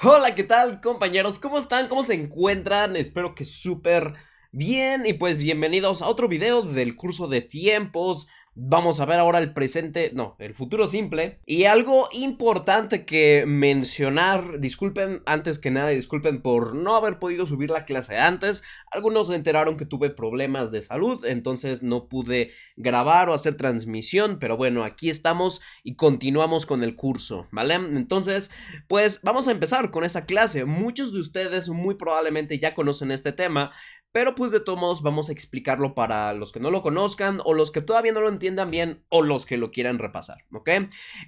Hola, ¿qué tal, compañeros? ¿Cómo están? ¿Cómo se encuentran? Espero que súper bien. Y pues bienvenidos a otro video del curso de tiempos. Vamos a ver ahora el presente, no, el futuro simple. Y algo importante que mencionar, disculpen antes que nada, disculpen por no haber podido subir la clase antes. Algunos se enteraron que tuve problemas de salud, entonces no pude grabar o hacer transmisión. Pero bueno, aquí estamos y continuamos con el curso, ¿vale? Entonces, pues vamos a empezar con esta clase. Muchos de ustedes muy probablemente ya conocen este tema, pero pues de todos modos vamos a explicarlo para los que no lo conozcan o los que todavía no lo entiendan bien o los que lo quieran repasar, ¿ok?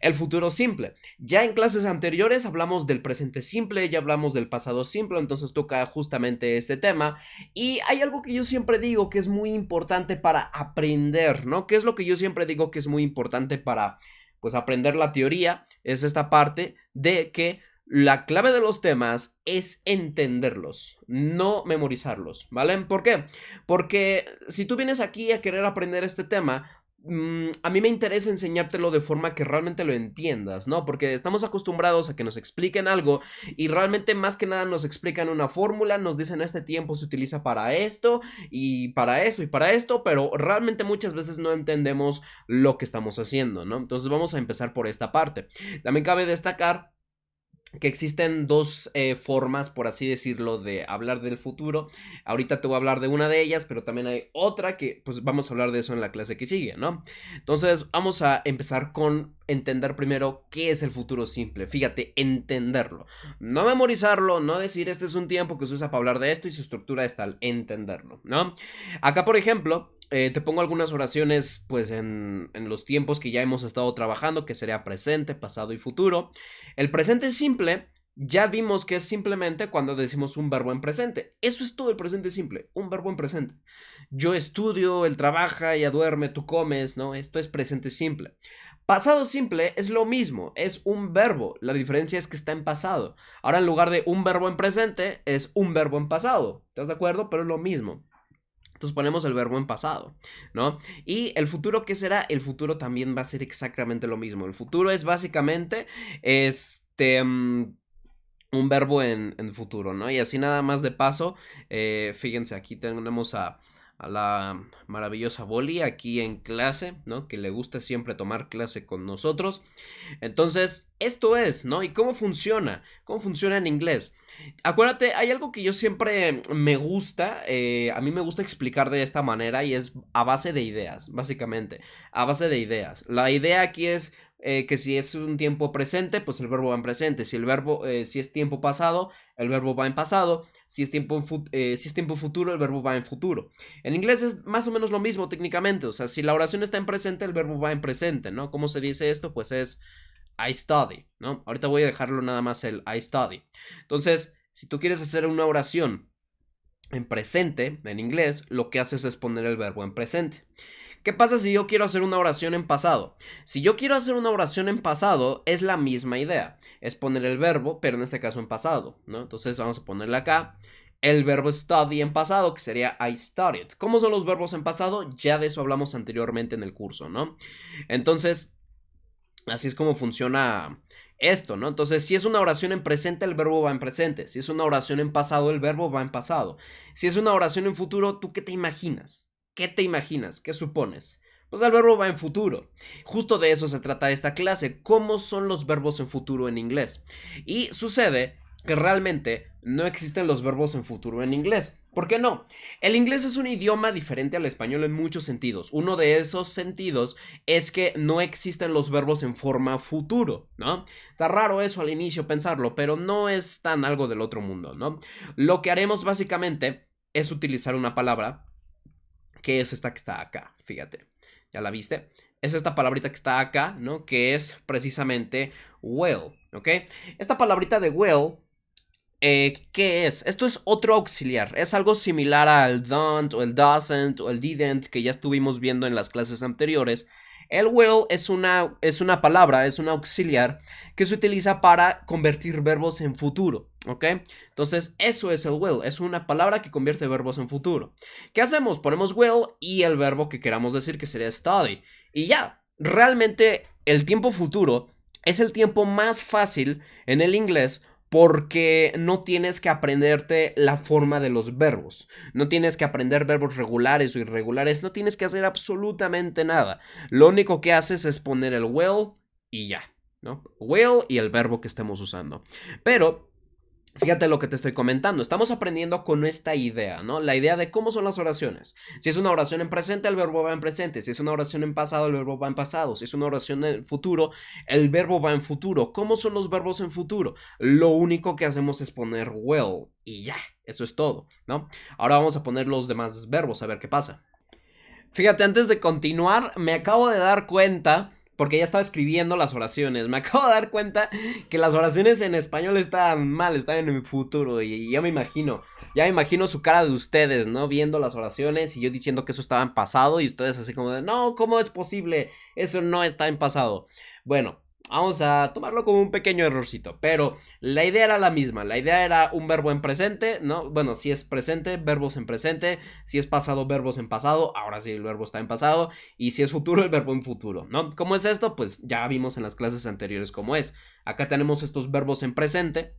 El futuro simple. Ya en clases anteriores hablamos del presente simple, ya hablamos del pasado simple, entonces toca justamente este tema. Y hay algo que yo siempre digo que es muy importante para aprender, ¿no? ¿Qué es lo que yo siempre digo que es muy importante para pues aprender la teoría? Es esta parte de que la clave de los temas es entenderlos, no memorizarlos, ¿vale? ¿Por qué? Porque si tú vienes aquí a querer aprender este tema, a mí me interesa enseñártelo de forma que realmente lo entiendas, ¿no? Porque estamos acostumbrados a que nos expliquen algo y realmente más que nada nos explican una fórmula, nos dicen este tiempo se utiliza para esto y para esto y para esto, pero realmente muchas veces no entendemos lo que estamos haciendo, ¿no? Entonces vamos a empezar por esta parte. También cabe destacar que existen dos formas, por así decirlo, de hablar del futuro. Ahorita te voy a hablar de una de ellas, pero también hay otra que pues vamos a hablar de eso en la clase que sigue, ¿no? Entonces vamos a empezar con entender primero qué es el futuro simple. Fíjate, entenderlo. No memorizarlo, no decir este es un tiempo que se usa para hablar de esto y su estructura es tal, entenderlo, ¿no? Acá, por ejemplo, te pongo algunas oraciones pues en los tiempos que ya hemos estado trabajando, que sería presente, pasado y futuro. El presente simple, ya vimos que es simplemente cuando decimos un verbo en presente. Eso es todo el presente simple, un verbo en presente. Yo estudio, él trabaja, ella duerme, tú comes, ¿no? Esto es presente simple. Pasado simple es lo mismo, es un verbo. La diferencia es que está en pasado. Ahora en lugar de un verbo en presente, es un verbo en pasado. ¿Estás de acuerdo? Pero es lo mismo. Entonces ponemos el verbo en pasado, ¿no? Y el futuro, ¿qué será? El futuro también va a ser exactamente lo mismo. El futuro es básicamente, un verbo en futuro, ¿no? Y así nada más de paso, fíjense, aquí tenemos a la maravillosa Boli aquí en clase, ¿no? Que le gusta siempre tomar clase con nosotros. Entonces, esto es, ¿no? ¿Y cómo funciona? ¿Cómo funciona en inglés? Acuérdate, hay algo que yo siempre me gusta, a mí me gusta explicar de esta manera y es a base de ideas, básicamente, a base de ideas. La idea aquí es que si es un tiempo presente, pues el verbo va en presente. Si el verbo, si es tiempo pasado, el verbo va en pasado. Si es si es tiempo futuro, el verbo va en futuro. En inglés es más o menos lo mismo técnicamente. O sea, si la oración está en presente, el verbo va en presente, ¿no? ¿Cómo se dice esto? Pues es I study, ¿no? Ahorita voy a dejarlo nada más el I study. Entonces, si tú quieres hacer una oración en presente, en inglés, lo que haces es poner el verbo en presente. ¿Qué pasa si yo quiero hacer una oración en pasado? Si yo quiero hacer una oración en pasado, es la misma idea. Es poner el verbo, pero en este caso en pasado, ¿no? Entonces vamos a ponerle acá el verbo study en pasado, que sería I studied. ¿Cómo son los verbos en pasado? Ya de eso hablamos anteriormente en el curso, ¿no? Entonces, así es como funciona esto, ¿no? Entonces, si es una oración en presente, el verbo va en presente. Si es una oración en pasado, el verbo va en pasado. Si es una oración en futuro, ¿tú qué te imaginas? ¿Qué te imaginas? ¿Qué supones? Pues el verbo va en futuro. Justo de eso se trata esta clase. ¿Cómo son los verbos en futuro en inglés? Y sucede que realmente no existen los verbos en futuro en inglés. ¿Por qué no? El inglés es un idioma diferente al español en muchos sentidos. Uno de esos sentidos es que no existen los verbos en forma futuro, ¿no? Está raro eso al inicio pensarlo, pero no es tan algo del otro mundo, ¿no? Lo que haremos básicamente es utilizar una palabra que es esta que está acá, fíjate. ¿Ya la viste? Es esta palabrita que está acá, ¿no? Que es precisamente well, ¿ok? Esta palabrita de well, ¿qué es? Esto es otro auxiliar. Es algo similar al don't o el doesn't o el didn't que ya estuvimos viendo en las clases anteriores. El will es una palabra, es un auxiliar que se utiliza para convertir verbos en futuro, ¿ok? Entonces, eso es el will, es una palabra que convierte verbos en futuro. ¿Qué hacemos? Ponemos will y el verbo que queramos decir, que sería study. Y ya, realmente el tiempo futuro es el tiempo más fácil en el inglés Porque no tienes que aprenderte la forma de los verbos. No tienes que aprender verbos regulares o irregulares. No tienes que hacer absolutamente nada. Lo único que haces es poner el will y ya, ¿no? Will y el verbo que estemos usando. Pero fíjate lo que te estoy comentando, estamos aprendiendo con esta idea, ¿no? La idea de cómo son las oraciones. Si es una oración en presente, el verbo va en presente. Si es una oración en pasado, el verbo va en pasado. Si es una oración en futuro, el verbo va en futuro. ¿Cómo son los verbos en futuro? Lo único que hacemos es poner will y ya, eso es todo, ¿no? Ahora vamos a poner los demás verbos, a ver qué pasa. Fíjate, antes de continuar, me acabo de dar cuenta, porque ya estaba escribiendo las oraciones, me acabo de dar cuenta que las oraciones en español están mal, están en el futuro, y ya me imagino su cara de ustedes, ¿no? Viendo las oraciones y yo diciendo que eso estaba en pasado y ustedes así como de, no, ¿cómo es posible? Eso no está en pasado. Bueno, vamos a tomarlo como un pequeño errorcito, pero la idea era la misma, la idea era un verbo en presente, ¿no? Bueno, si es presente, verbos en presente, si es pasado, verbos en pasado, ahora sí el verbo está en pasado, y si es futuro, el verbo en futuro, ¿no? ¿Cómo es esto? Pues ya vimos en las clases anteriores cómo es. Acá tenemos estos verbos en presente,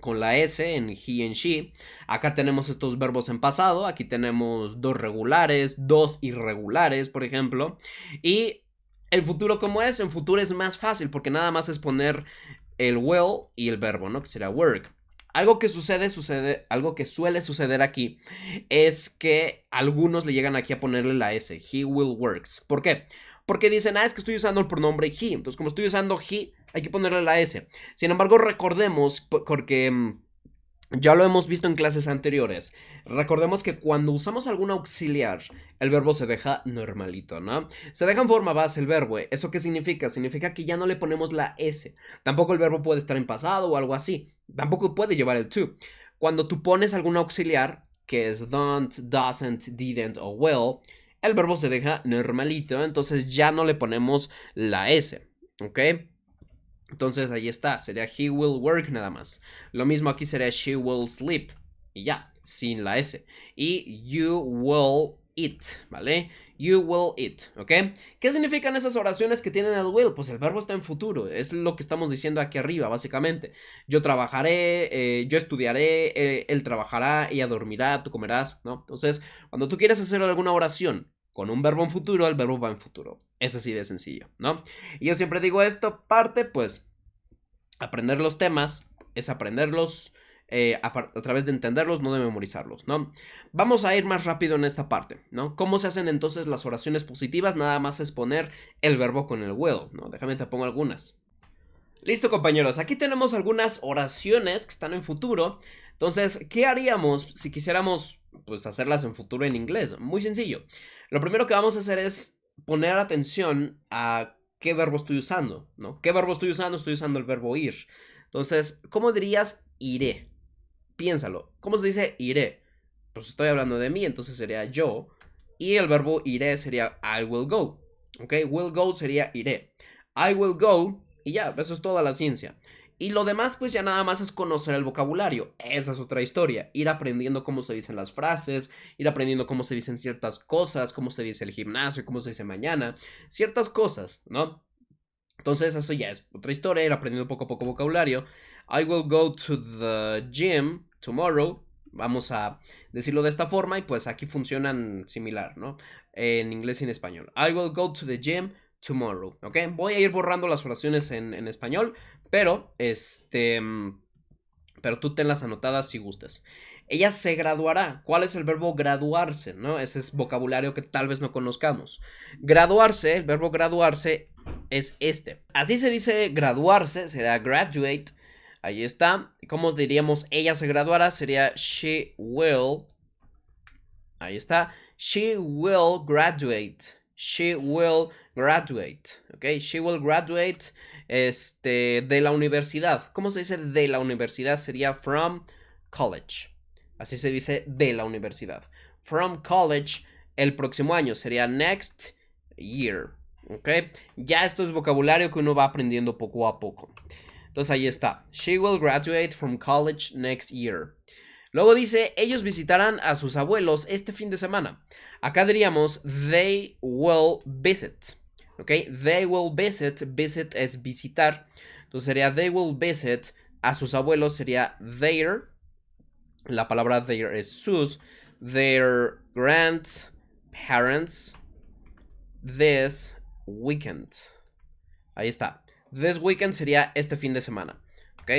con la S en he and she. Acá tenemos estos verbos en pasado, aquí tenemos dos regulares, dos irregulares, por ejemplo, y el futuro, ¿cómo es? En futuro es más fácil porque nada más es poner el will y el verbo, ¿no? Que será work. Algo que algo que suele suceder aquí es que algunos le llegan aquí a ponerle la S, he will works. ¿Por qué? Porque dicen, es que estoy usando el pronombre he. Entonces, como estoy usando he, hay que ponerle la S. Sin embargo, recordemos, porque ya lo hemos visto en clases anteriores. Recordemos que cuando usamos algún auxiliar, el verbo se deja normalito, ¿no? Se deja en forma base el verbo. ¿Eso qué significa? Significa que ya no le ponemos la S. Tampoco el verbo puede estar en pasado o algo así. Tampoco puede llevar el to. Cuando tú pones algún auxiliar, que es don't, doesn't, didn't o will, el verbo se deja normalito. Entonces ya no le ponemos la S, ¿ok? Entonces ahí está, sería he will work nada más. Lo mismo aquí sería she will sleep. Y ya, sin la S. Y you will eat, ¿vale? You will eat, ¿ok? ¿Qué significan esas oraciones que tienen el will? Pues el verbo está en futuro, es lo que estamos diciendo aquí arriba, básicamente. Yo trabajaré, yo estudiaré, él trabajará, ella dormirá, tú comerás, ¿no? Entonces, cuando tú quieres hacer alguna oración con un verbo en futuro, el verbo va en futuro. Es así de sencillo, ¿no? Y yo siempre digo esto, parte, pues, aprender los temas es aprenderlos a través de entenderlos, no de memorizarlos, ¿no? Vamos a ir más rápido en esta parte, ¿no? ¿Cómo se hacen entonces las oraciones positivas? Nada más es poner el verbo con el will, ¿no? Déjame te pongo algunas. Listo, compañeros, aquí tenemos algunas oraciones que están en futuro. Entonces, ¿qué haríamos si quisiéramos, pues, hacerlas en futuro en inglés? Muy sencillo. Lo primero que vamos a hacer es poner atención a qué verbo estoy usando, ¿no? ¿Qué verbo estoy usando? Estoy usando el verbo ir. Entonces, ¿cómo dirías iré? Piénsalo. ¿Cómo se dice iré? Pues estoy hablando de mí, entonces sería yo. Y el verbo iré sería I will go. ¿Ok? Will go sería iré. I will go. Y ya, eso es toda la ciencia. Y lo demás, pues ya nada más es conocer el vocabulario. Esa es otra historia. Ir aprendiendo cómo se dicen las frases, ir aprendiendo cómo se dicen ciertas cosas, cómo se dice el gimnasio, cómo se dice mañana, ciertas cosas, ¿no? Entonces eso ya es otra historia, ir aprendiendo poco a poco vocabulario. I will go to the gym tomorrow. Vamos a decirlo de esta forma y pues aquí funcionan similar, ¿no? En inglés y en español. I will go to the gym tomorrow, ¿ok? Voy a ir borrando las oraciones en español, pero pero tú tenlas anotadas si gustas. Ella se graduará. ¿Cuál es el verbo graduarse? ¿No? Ese es vocabulario que tal vez no conozcamos. Graduarse, el verbo graduarse es este. Así se dice graduarse, será graduate. Ahí está. ¿Cómo diríamos ella se graduará? Sería she will. Ahí está. She will graduate. She will graduate. ¿Ok? She will graduate de la universidad. ¿Cómo se dice de la universidad? Sería from college. Así se dice de la universidad. From college el próximo año sería next year. ¿Ok? Ya esto es vocabulario que uno va aprendiendo poco a poco. Entonces ahí está. She will graduate from college next year. Luego dice, ellos visitarán a sus abuelos este fin de semana. Acá diríamos, they will visit. ¿Ok? They will visit. Visit es visitar. Entonces sería, they will visit a sus abuelos sería their. La palabra their es sus. Their grandparents this weekend. Ahí está. This weekend sería este fin de semana. Ok.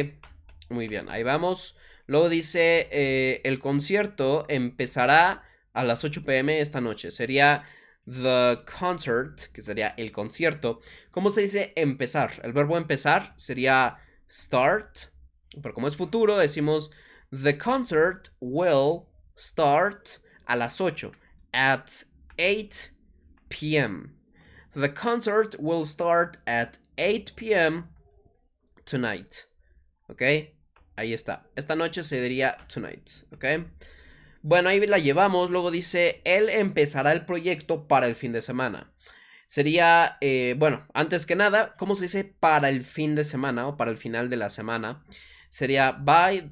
Muy bien, ahí vamos. Luego dice, el concierto empezará a las 8 p.m. esta noche. Sería the concert, que sería el concierto. ¿Cómo se dice empezar? El verbo empezar sería start. Pero como es futuro, decimos the concert will start a las 8. At 8 p.m. The concert will start at 8 p.m. tonight. ¿Ok? Ahí está. Esta noche se diría tonight. ¿Ok? Bueno, ahí la llevamos. Luego dice, él empezará el proyecto para el fin de semana. Sería, bueno, antes que nada, ¿cómo se dice para el fin de semana o para el final de la semana? Sería by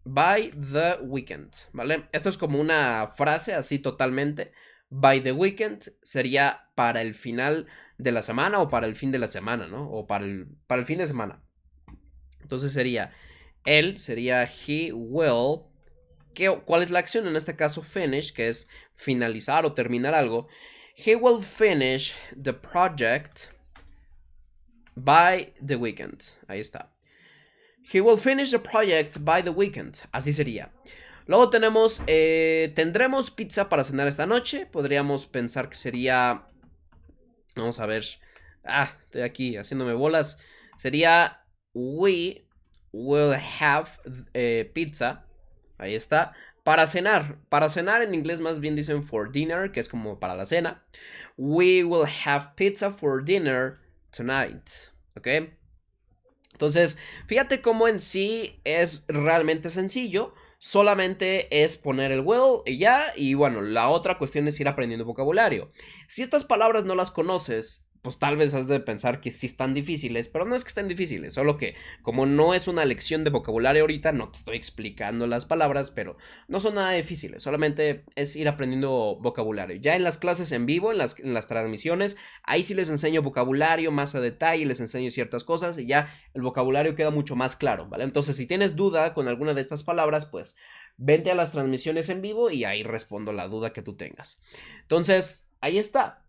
the weekend, ¿vale? Esto es como una frase así totalmente. By the weekend sería para el final de la semana o para el fin de la semana, ¿no? O para el fin de semana. Entonces sería, él sería he will. ¿Cuál es la acción? En este caso finish, que es finalizar o terminar algo. He will finish the project by the weekend. Ahí está. He will finish the project by the weekend. Así sería. Luego tenemos, tendremos pizza para cenar esta noche. Podríamos pensar que sería, vamos a ver. Estoy aquí haciéndome bolas. Sería, we will have pizza. Ahí está. Para cenar. Para cenar en inglés más bien dicen for dinner, que es como para la cena. We will have pizza for dinner tonight. ¿Ok? Entonces, fíjate cómo en sí es realmente sencillo. Solamente es poner el will y ya. Y bueno, la otra cuestión es ir aprendiendo vocabulario. Si estas palabras no las conoces, pues tal vez has de pensar que sí están difíciles, pero no es que estén difíciles, solo que como no es una lección de vocabulario ahorita, no te estoy explicando las palabras, pero no son nada difíciles, solamente es ir aprendiendo vocabulario. Ya en las clases en vivo, en las transmisiones, ahí sí les enseño vocabulario más a detalle, les enseño ciertas cosas y ya el vocabulario queda mucho más claro, ¿vale? Entonces, si tienes duda con alguna de estas palabras, pues vente a las transmisiones en vivo y ahí respondo la duda que tú tengas. Entonces, ahí está.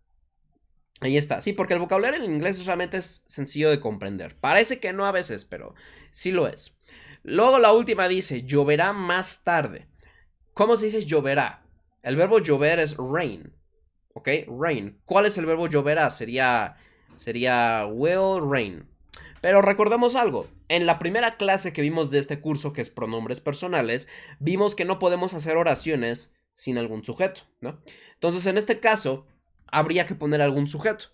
Ahí está, sí, porque el vocabulario en inglés realmente es sencillo de comprender. Parece que no a veces, pero sí lo es. Luego la última dice, lloverá más tarde. ¿Cómo se dice lloverá? El verbo llover es rain, ¿ok? Rain. ¿Cuál es el verbo lloverá? Sería will rain. Pero recordemos algo, en la primera clase que vimos de este curso, que es pronombres personales, vimos que no podemos hacer oraciones sin algún sujeto, ¿no? Entonces, en este caso, habría que poner algún sujeto.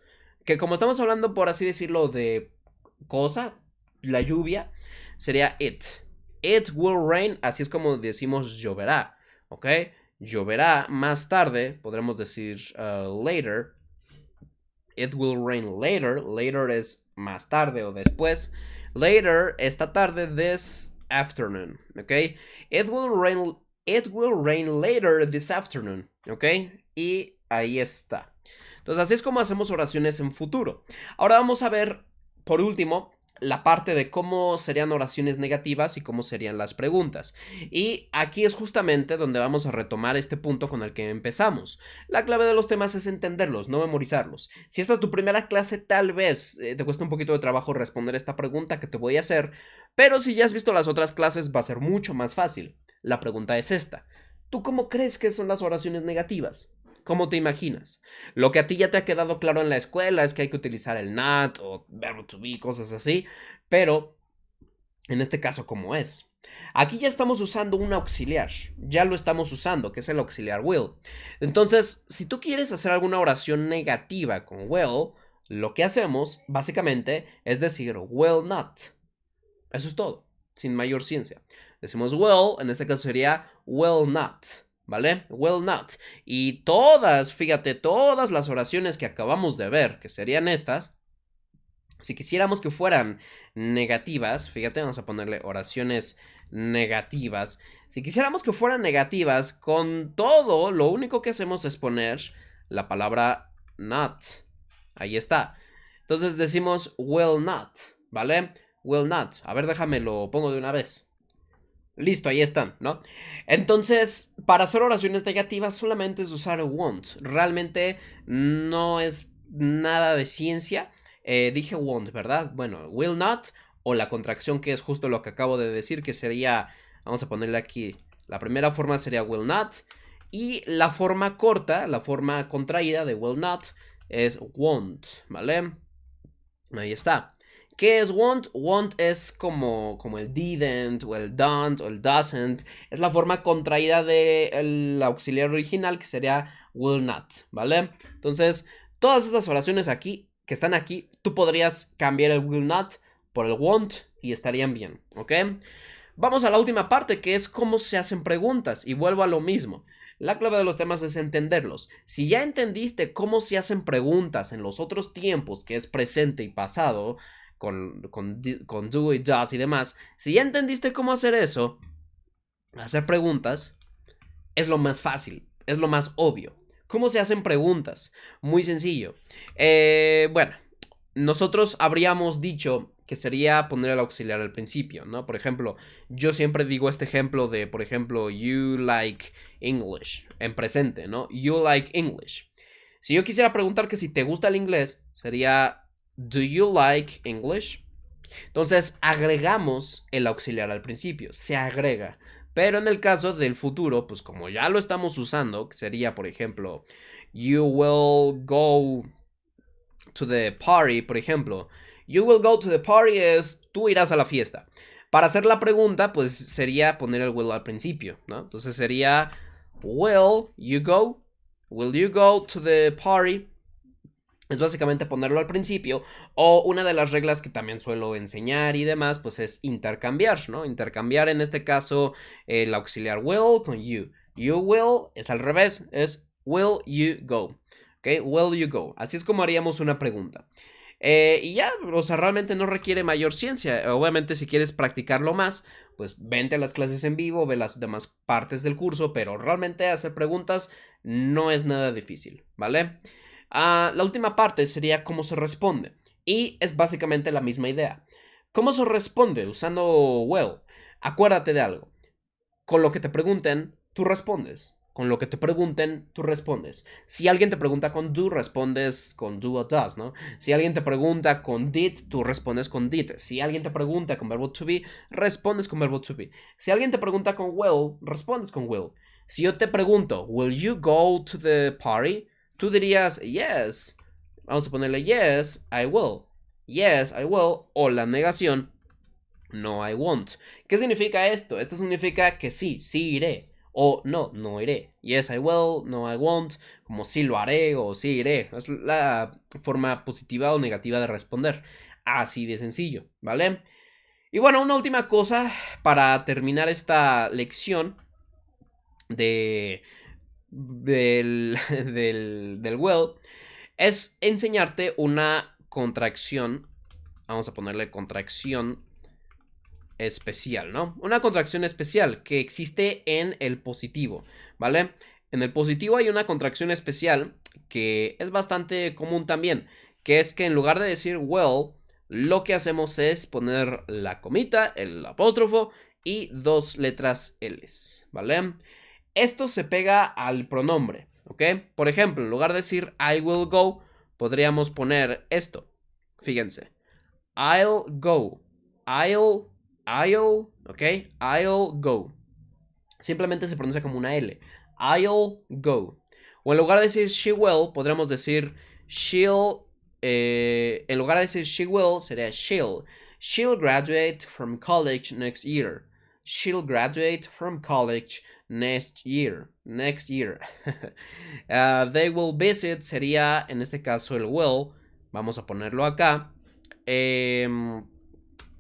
Que como estamos hablando, por así decirlo, de cosa, la lluvia, sería it. It will rain, así es como decimos lloverá, ¿ok? Lloverá más tarde, podremos decir later. It will rain later. Later es más tarde o después. Later, esta tarde, this afternoon, ¿ok? It will rain later this afternoon, ¿ok? Y ahí está. Entonces, así es como hacemos oraciones en futuro. Ahora vamos a ver, por último, la parte de cómo serían oraciones negativas y cómo serían las preguntas. Y aquí es justamente donde vamos a retomar este punto con el que empezamos. La clave de los temas es entenderlos, no memorizarlos. Si esta es tu primera clase, tal vez te cuesta un poquito de trabajo responder esta pregunta que te voy a hacer, pero si ya has visto las otras clases va a ser mucho más fácil. La pregunta es esta. ¿Tú cómo crees que son las oraciones negativas? ¿Cómo te imaginas? Lo que a ti ya te ha quedado claro en la escuela es que hay que utilizar el not o verbo to be, cosas así, pero en este caso, ¿cómo es? Aquí ya estamos usando un auxiliar, ya lo estamos usando, que es el auxiliar will. Entonces, si tú quieres hacer alguna oración negativa con will, lo que hacemos básicamente es decir will not. Eso es todo, sin mayor ciencia. Decimos will, en este caso sería will not. ¿Vale? Will not. Y todas, fíjate, todas las oraciones que acabamos de ver, que serían estas, si quisiéramos que fueran negativas, fíjate, vamos a ponerle oraciones negativas. Si quisiéramos que fueran negativas, con todo, lo único que hacemos es poner la palabra not. Ahí está. Entonces decimos will not, ¿vale? will not. A ver, déjame lo pongo de una vez. Listo, ahí están, ¿no? Entonces, para hacer oraciones negativas solamente es usar won't. Realmente no es nada de ciencia. Dije won't, ¿verdad? Bueno, will not o la contracción que es justo lo que acabo de decir, que sería, vamos a ponerle aquí, la primera forma sería will not y la forma corta, la forma contraída de will not es won't, ¿vale? Ahí está. ¿Qué es won't? Won't es como el didn't o el don't o el doesn't. Es la forma contraída del auxiliar original que sería will not, ¿vale? Entonces, todas estas oraciones aquí, que están aquí, tú podrías cambiar el will not por el won't y estarían bien, ¿ok? Vamos a la última parte, que es cómo se hacen preguntas, y vuelvo a lo mismo. La clave de los temas es entenderlos. Si ya entendiste cómo se hacen preguntas en los otros tiempos, que es presente y pasado, con do y does y demás, si ya entendiste cómo hacer eso, hacer preguntas, es lo más fácil, es lo más obvio. ¿Cómo se hacen preguntas? Muy sencillo. Bueno, nosotros habríamos dicho que sería poner el auxiliar al principio, ¿no? Por ejemplo, yo siempre digo este ejemplo de, por ejemplo, you like English, en presente, ¿no? You like English. Si yo quisiera preguntar que si te gusta el inglés, sería, do you like English? Entonces, agregamos el auxiliar al principio, se agrega. Pero en el caso del futuro, pues como ya lo estamos usando, que sería, por ejemplo, you will go to the party, por ejemplo. You will go to the party es tú irás a la fiesta. Para hacer la pregunta, pues sería poner el will al principio, ¿no? Entonces sería, will you go? Will you go to the party? Es básicamente ponerlo al principio. O una de las reglas que también suelo enseñar y demás, pues es intercambiar, ¿no? Intercambiar en este caso el auxiliar will con you. You will es al revés, es will you go. ¿Ok? Will you go. Así es como haríamos una pregunta. Y ya, o sea, realmente no requiere mayor ciencia. Obviamente, si quieres practicarlo más, pues vente a las clases en vivo, ve las demás partes del curso, pero realmente hacer preguntas no es nada difícil, ¿vale? La última parte sería cómo se responde. Y es básicamente la misma idea. ¿Cómo se responde usando well? Acuérdate de algo. Con lo que te pregunten, tú respondes. Con lo que te pregunten, tú respondes. Si alguien te pregunta con do, respondes con do o does, ¿no? Si alguien te pregunta con did, tú respondes con did. Si alguien te pregunta con verbo to be, respondes con verbo to be. Si alguien te pregunta con will, respondes con will. Si yo te pregunto, will you go to the party? Tú dirías, yes. Vamos a ponerle yes, I will. Yes, I will. O la negación, no, I won't. ¿Qué significa esto? Esto significa que sí, sí iré. O no, no iré. Yes, I will, no, I won't. Como sí lo haré o sí iré. Es la forma positiva o negativa de responder. Así de sencillo, ¿vale? Y bueno, una última cosa para terminar esta lección del will es enseñarte una contracción. Vamos a ponerle contracción especial, ¿no? Una contracción especial que existe en el positivo, ¿vale? En el positivo hay una contracción especial que es bastante común también, que es que en lugar de decir well, lo que hacemos es poner la comita, el apóstrofo y dos letras L's, ¿vale? Esto se pega al pronombre, ¿ok? Por ejemplo, en lugar de decir I will go, podríamos poner esto. Fíjense. I'll go. I'll, ¿ok? I'll go. Simplemente se pronuncia como una L. I'll go. O en lugar de decir she will, podríamos decir she'll. En lugar de decir she will, sería she'll. She'll graduate from college next year. She'll graduate from college next year. Next year. They will visit sería, en este caso, el will. Vamos a ponerlo acá.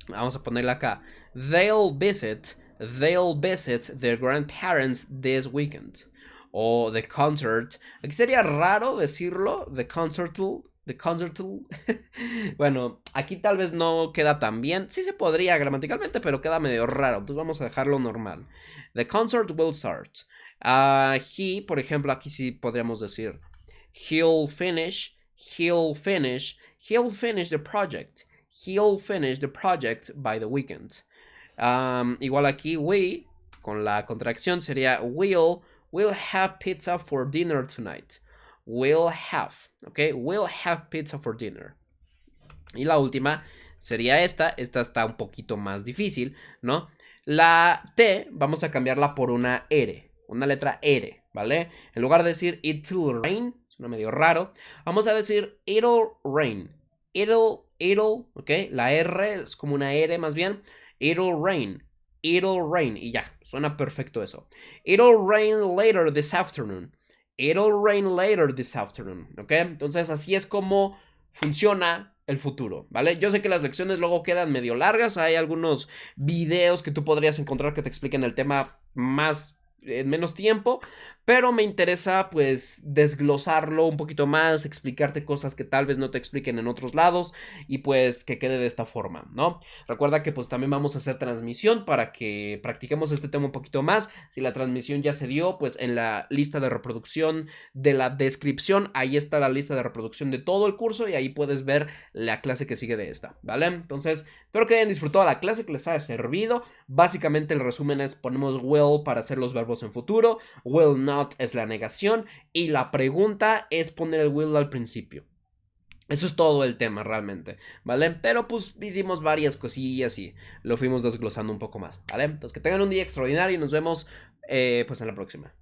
Vamos a ponerla acá. They'll visit their grandparents this weekend. O the concert. Aquí sería raro decirlo. The concertal. Bueno, aquí tal vez no queda tan bien. Sí se podría gramaticalmente, pero queda medio raro. Entonces vamos a dejarlo normal. The concert will start. He, por ejemplo, aquí sí podríamos decir he'll finish the project. he'll finish the project by the weekend. Igual aquí, we, con la contracción sería we'll have pizza for dinner tonight. We'll have, ¿ok? We'll have pizza for dinner. Y la última sería esta está un poquito más difícil, ¿no? La T vamos a cambiarla por una R, una letra R, ¿vale? En lugar de decir it'll rain, suena medio raro, vamos a decir it'll rain. It'll, ¿ok? La R es como una R más bien. It'll rain, y ya, suena perfecto eso. It'll rain later this afternoon. It'll rain later this afternoon, ¿ok? Entonces así es como funciona el futuro, ¿vale? Yo sé que las lecciones luego quedan medio largas, hay algunos videos que tú podrías encontrar que te expliquen el tema más en menos tiempo, pero me interesa pues desglosarlo un poquito más, explicarte cosas que tal vez no te expliquen en otros lados y pues que quede de esta forma, ¿no? Recuerda que pues también vamos a hacer transmisión para que practiquemos este tema un poquito más. Si la transmisión ya se dio, pues en la lista de reproducción de la descripción, ahí está la lista de reproducción de todo el curso y ahí puedes ver la clase que sigue de esta, ¿vale? Entonces, espero que hayan disfrutado la clase, que les haya servido. Básicamente el resumen es ponemos will para hacer los verbos en futuro, will not es la negación y la pregunta es poner el will al principio. Eso es todo el tema realmente, ¿vale? Pero pues hicimos varias cosillas y lo fuimos desglosando un poco más, ¿vale? Entonces que tengan un día extraordinario y nos vemos pues en la próxima.